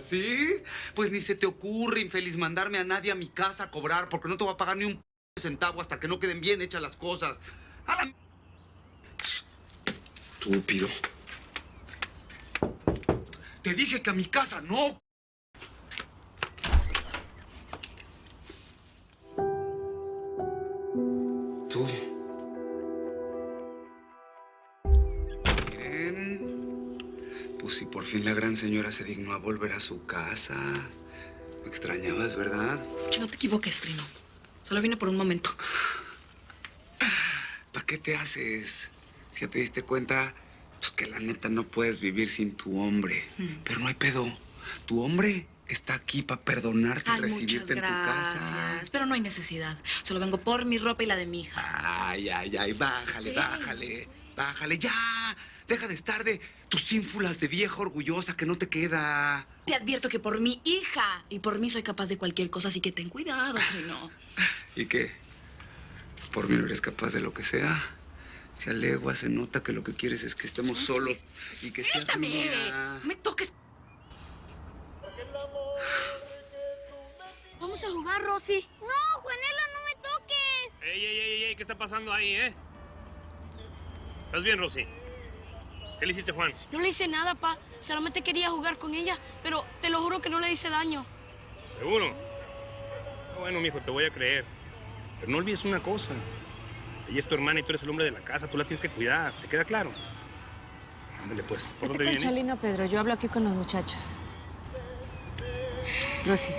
¿Sí? Pues ni se te ocurre, infeliz, mandarme a nadie a mi casa a cobrar, porque no te voy a pagar ni un centavo hasta que no queden bien hechas las cosas. ¡A la... Estúpido. Te dije que a mi casa no. Tú. Miren. Pues si por fin la gran señora se dignó a volver a su casa. Me extrañabas, ¿verdad? No te equivoques, Trino. Solo vine por un momento. ¿Para qué te haces? Si ya te diste cuenta, pues que la neta no puedes vivir sin tu hombre. Pero no hay pedo. Tu hombre está aquí para perdonarte y recibirte en tu casa. Pero no hay necesidad. Solo vengo por mi ropa y la de mi hija. Ay, bájale, bájale, ya. Deja de estar de tus ínfulas de vieja orgullosa que no te queda. Te advierto que por mi hija y por mí soy capaz de cualquier cosa, así que ten cuidado, Trino. ¿Y qué? ¿Por mí no eres capaz de lo que sea? Si a legua se nota que lo que quieres es que estemos solos y que seas mía. ¡Me toques! Vamos a jugar, Rosy. No, Juanelo, no me toques. ¡Ey! ¿Qué está pasando ahí, ¿Estás bien, Rosy? ¿Qué le hiciste, Juan? No le hice nada, pa. Solamente quería jugar con ella, pero te lo juro que no le hice daño. ¿Seguro? Bueno, mijo, te voy a creer. Pero no olvides una cosa. Ella es tu hermana y tú eres el hombre de la casa. Tú la tienes que cuidar. ¿Te queda claro? Ándale, pues. ¿Por dónde viene? Chalino, Pedro. Yo hablo aquí con los muchachos. Rosy.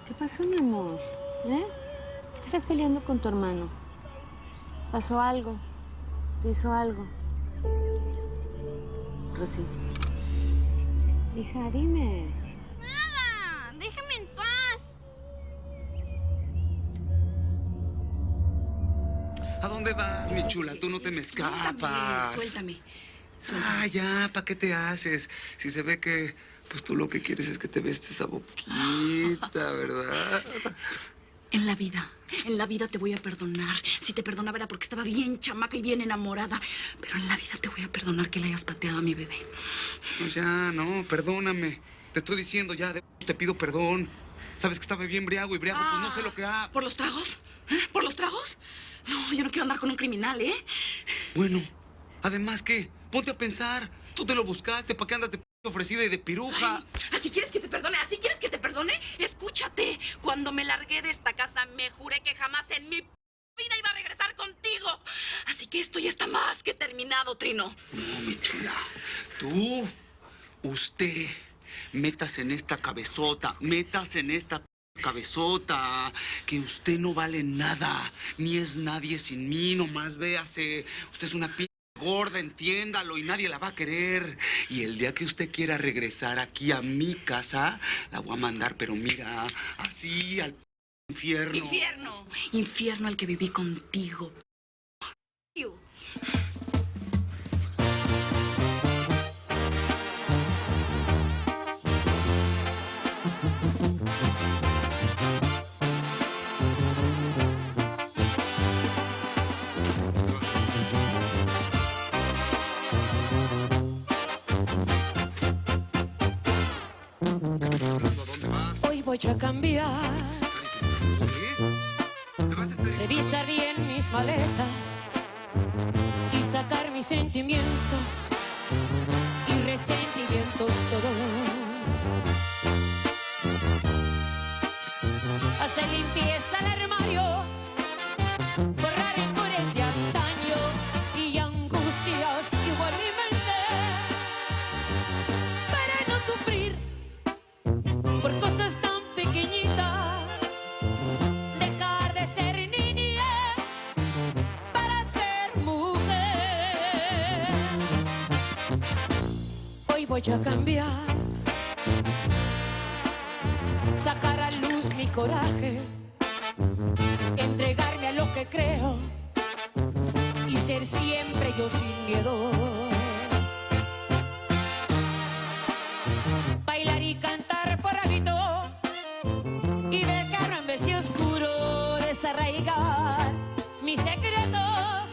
¿Qué pasó, mi amor? ¿Qué estás peleando con tu hermano? ¿Pasó algo? ¿Te hizo algo? Rosy. Hija, dime. Nada, déjame en paz. ¿A dónde vas, mi chula? Tú no te me escapas. Suéltame. Ah, ya, ¿para qué te haces? Si se ve que, pues tú lo que quieres es que te beses esa boquita, ¿verdad? En la vida te voy a perdonar. Si te perdonaba era porque estaba bien chamaca y bien enamorada. Pero en la vida te voy a perdonar que le hayas pateado a mi bebé. No, ya, no, perdóname. Te estoy diciendo ya, te pido perdón. Sabes que estaba bien briago y briago, pues no sé lo que ha... ¿Por los tragos? ¿Por los tragos? No, yo no quiero andar con un criminal, ¿eh? Bueno, además, ¿qué? Ponte a pensar. Tú te lo buscaste, ¿para qué andas de ofrecida y de piruja? Ay, ¿así quieres que te perdone? ¿Así quieres que te perdone? Escúchate. Cuando me largué de esta casa, me juré que jamás en mi vida iba a regresar contigo. Así que esto ya está más que terminado, Trino. No, mi chula. Usted, métase en esta cabezota, que usted no vale nada, ni es nadie sin mí, nomás véase. Usted es una gorda, entiéndalo, y nadie la va a querer. Y el día que usted quiera regresar aquí a mi casa, la voy a mandar, pero mira, así al infierno. Infierno. Infierno al que viví contigo. Hoy voy a cambiar. Revisar bien mis maletas y sacar mis sentimientos y resentimientos todos. Hacer limpieza al armario, borrar rencores de antaño y angustias que hubo en mi mente para no sufrir por cosas tan pequeñitas. Dejar de ser niña para ser mujer. Hoy voy a cambiar, sacar a luz mi coraje, entregarme a lo que creo y ser siempre yo sin miedo. Bailar y cantar por hábito y dejarme en vez de oscuro desarraigar mis secretos.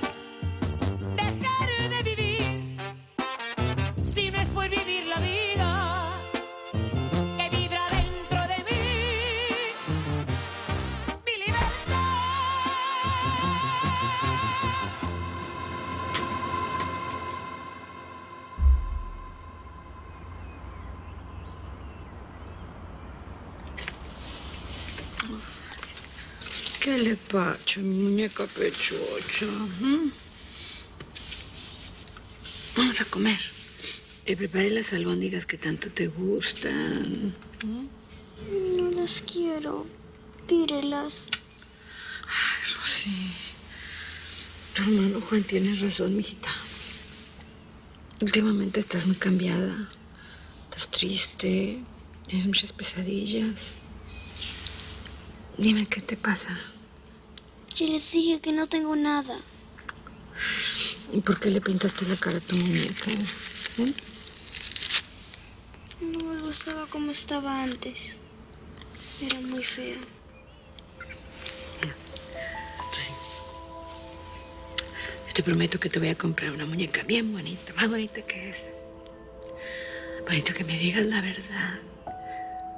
Dejar de vivir si no es por vivir la vida. ¿Qué le pasa, mi muñeca pechocha? Vamos a comer. Te preparé las albóndigas que tanto te gustan. No las quiero. Tírelas. Ay, Rosy. Tu hermano Juan tiene razón, mijita. Últimamente estás muy cambiada. Estás triste. Tienes muchas pesadillas. Dime, ¿qué te pasa? Yo les dije que no tengo nada. ¿Y por qué le pintaste la cara a tu muñeca? ¿Eh? No me gustaba como estaba antes. Era muy feo. Sí. Yo te prometo que te voy a comprar una muñeca bien bonita, más bonita que esa. Bonito que me digas la verdad.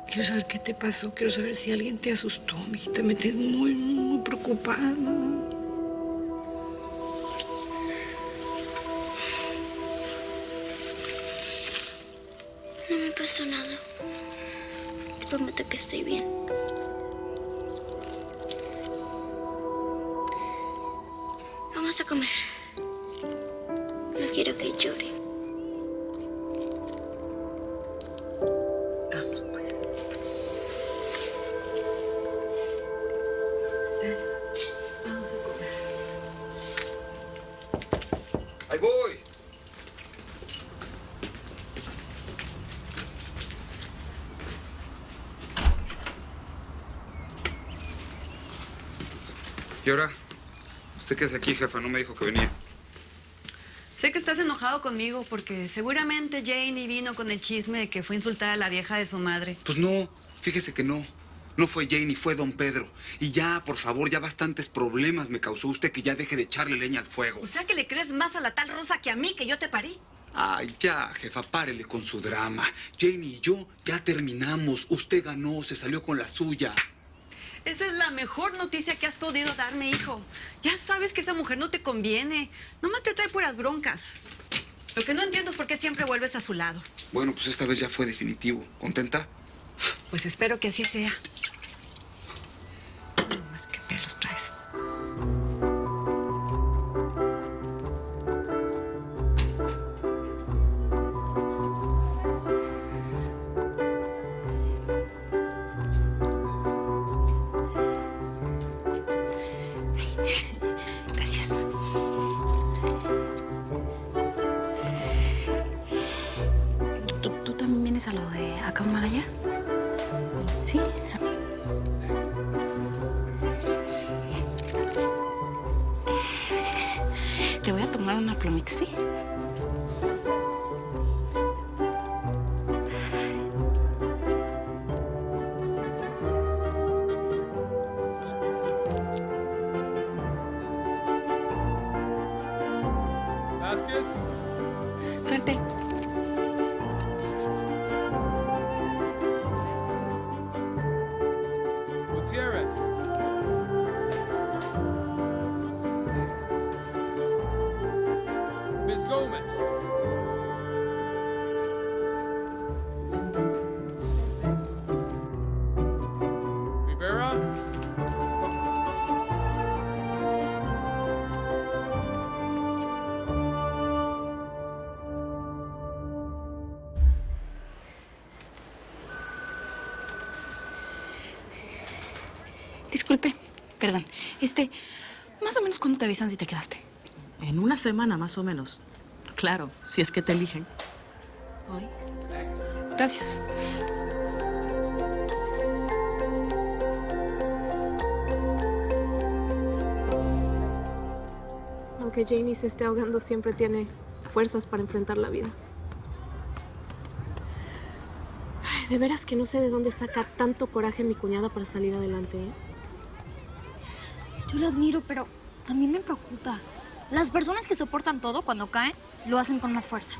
Quiero saber qué te pasó, quiero saber si alguien te asustó, mijita. Me tienes muy preocupada. No me pasó nada. Te prometo que estoy bien. Vamos a comer. No quiero que llore. Vamos, pues. Vamos a comer. ¡Ahí voy! ¿Y ahora? ¿Usted qué hace aquí, jefa? No me dijo que venía. Sé que estás enojado conmigo porque seguramente Janie vino con el chisme de que fue a insultar a la vieja de su madre. Pues no, fíjese que no. No fue Janie, fue don Pedro. Y ya, por favor, ya bastantes problemas me causó usted, que ya deje de echarle leña al fuego. O sea que le crees más a la tal Rosa que a mí, que yo te parí. Ay, ya, jefa, párele con su drama. Janie y yo ya terminamos. Usted ganó, se salió con la suya. Esa es la mejor noticia que has podido darme, hijo. Ya sabes que esa mujer no te conviene. Nomás te trae puras broncas. Lo que no entiendo es por qué siempre vuelves a su lado. Bueno, pues esta vez ya fue definitivo. ¿Contenta? Pues espero que así sea. No más que pelos traes. Gracias. ¿Tú también vienes a lo de account manager? ¿Sí? Te voy a tomar una plumita, ¿sí? Vasquez. Suerte. Gutierrez. Miss Gomez. Rivera. Disculpe, perdón. Más o menos, ¿cuándo te avisan si te quedaste? En una semana, más o menos. Claro, si es que te eligen. Hoy. Gracias. Aunque Janie se esté ahogando, siempre tiene fuerzas para enfrentar la vida. Ay, de veras que no sé de dónde saca tanto coraje mi cuñada para salir adelante, ¿eh? Yo lo admiro, pero también me preocupa. Las personas que soportan todo cuando caen, lo hacen con más fuerza.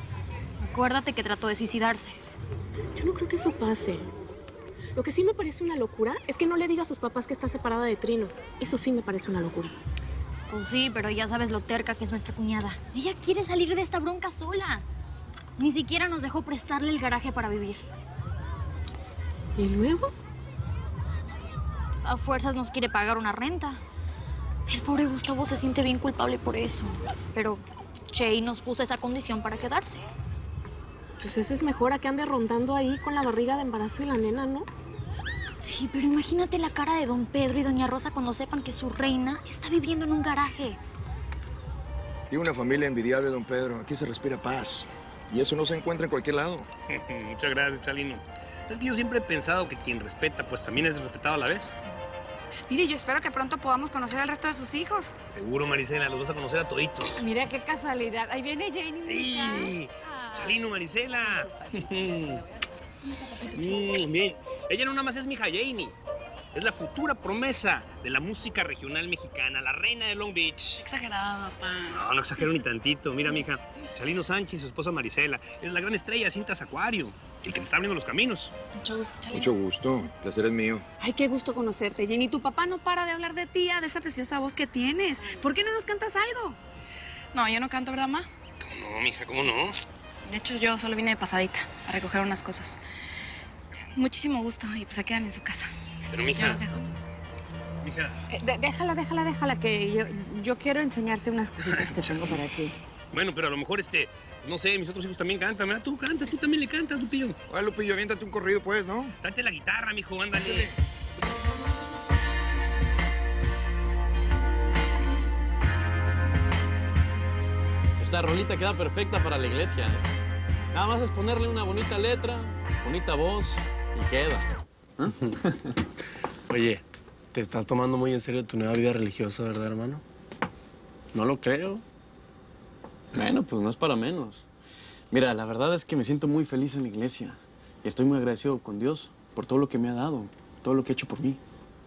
Acuérdate que trató de suicidarse. Yo no creo que eso pase. Lo que sí me parece una locura es que no le diga a sus papás que está separada de Trino. Eso sí me parece una locura. Pues sí, pero ya sabes lo terca que es nuestra cuñada. Ella quiere salir de esta bronca sola. Ni siquiera nos dejó prestarle el garaje para vivir. ¿Y luego? a fuerzas nos quiere pagar una renta. El pobre Gustavo se siente bien culpable por eso. Pero Che nos puso esa condición para quedarse. Pues eso es mejor a que ande rondando ahí con la barriga de embarazo y la nena, ¿no? Sí, pero imagínate la cara de don Pedro y doña Rosa cuando sepan que su reina está viviendo en un garaje. Tiene una familia envidiable, don Pedro. Aquí se respira paz. Y eso no se encuentra en cualquier lado. Muchas gracias, Chalino. Es que yo siempre he pensado que quien respeta, pues también es respetado a la vez. Mire, yo espero que pronto podamos conocer al resto de sus hijos. Seguro, Marisela, los vas a conocer a toditos. Mira qué casualidad. Ahí viene Jenny. Sí, Chalino, Marisela. Bien, ella no nada más es mi hija Janie. Es la futura promesa de la música regional mexicana, la reina de Long Beach. Exagerado, papá. No, no exagero ni tantito. Mira, mija, Chalino Sánchez y su esposa Marisela. Es la gran estrella de Cintas Acuario, el que te está abriendo los caminos. Mucho gusto, Chalino. Mucho gusto. El placer es mío. Ay, qué gusto conocerte, Jenny. Tu papá no para de hablar de ti, de esa preciosa voz que tienes. ¿Por qué no nos cantas algo? No, yo no canto, ¿verdad, ma? ¿Cómo no, mija? ¿Cómo no? De hecho, yo solo vine de pasadita a recoger unas cosas. Muchísimo gusto y pues se quedan en su casa. Pero, mija... Yo los dejo. Mija... Déjala, que yo quiero enseñarte unas cositas que tengo para ti. Bueno, pero a lo mejor, no sé, mis otros hijos también cantan, ¿verdad? Tú cantas, tú también le cantas, Lupillo. Ay, Lupillo, aviéntate un corrido, pues, ¿no? Date la guitarra, mijo, ándale. Esta rolita queda perfecta para la iglesia. Nada más es ponerle una bonita letra, bonita voz y queda. Oye, te estás tomando muy en serio tu nueva vida religiosa, ¿verdad, hermano? No lo creo. Bueno, pues no es para menos. Mira, la verdad es que me siento muy feliz en la iglesia. Y estoy muy agradecido con Dios por todo lo que me ha dado, todo lo que ha hecho por mí.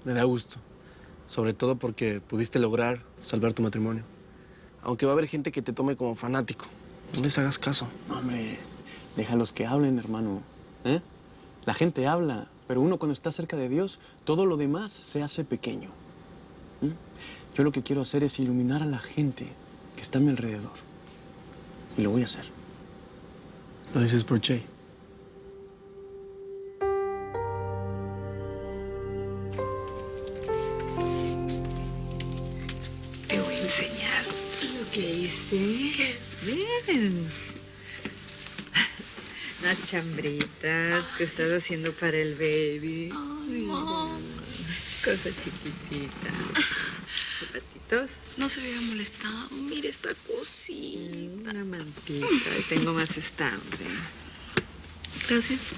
Me da gusto. Sobre todo porque pudiste lograr salvar tu matrimonio. Aunque va a haber gente que te tome como fanático. No les hagas caso. Hombre, déjalos que hablen, hermano. ¿Eh? La gente habla, pero uno cuando está cerca de Dios, todo lo demás se hace pequeño. Yo lo que quiero hacer es iluminar a la gente que está a mi alrededor. Y lo voy a hacer. Lo dices por Che. Te voy a enseñar lo que hice. Ven. Las chambritas que estás haciendo para el baby. Ay, mamá. Cosa chiquitita. Zapatitos. No se hubiera molestado. Mira esta cosita. Una mantita. Y tengo más estambre. Gracias.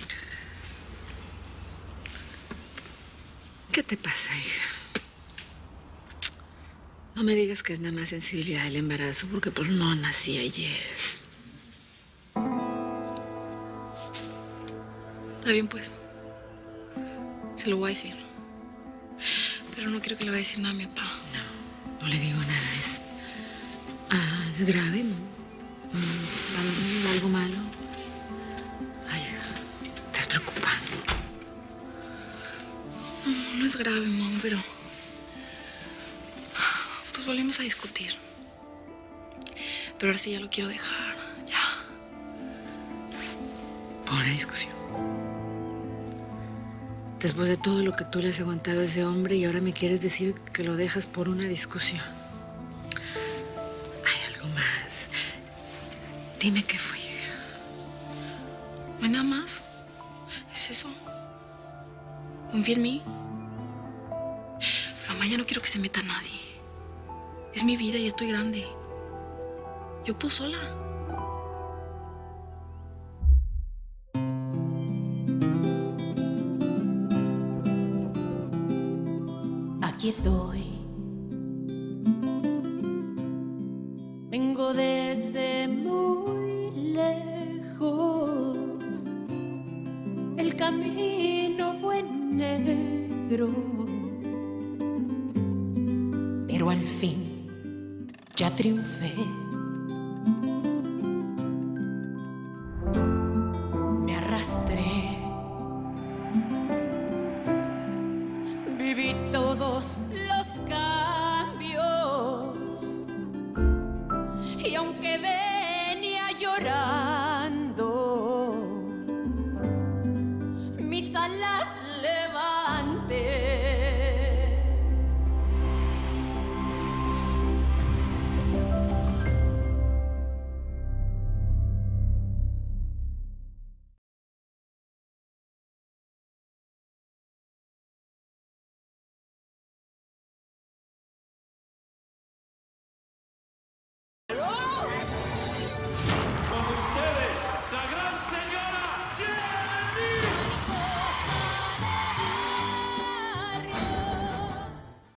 ¿Qué te pasa, hija? No me digas que es nada más sensibilidad del embarazo, porque pues no nací ayer. Está bien, pues. Se lo voy a decir. Pero no quiero que le vaya a decir nada a mi papá. No le digo nada. Es grave, ¿no? Algo malo. Ay, estás preocupando. No, no es grave, mamá, pero... Pues volvimos a discutir. Pero ahora sí ya lo quiero dejar. Ya. Por una discusión. Después de todo lo que tú le has aguantado a ese hombre y ahora me quieres decir que lo dejas por una discusión. Hay algo más. Dime qué fue, hija. No hay nada más. Es eso. Confía en mí. Pero mamá, ya no quiero que se meta nadie. Es mi vida y estoy grande. Yo puedo sola. Aquí estoy. Vengo desde muy lejos. El camino fue negro, pero al fin ya triunfé. Me arrastré. Viví todos los cambios y aunque venía llorando, mis alas levanté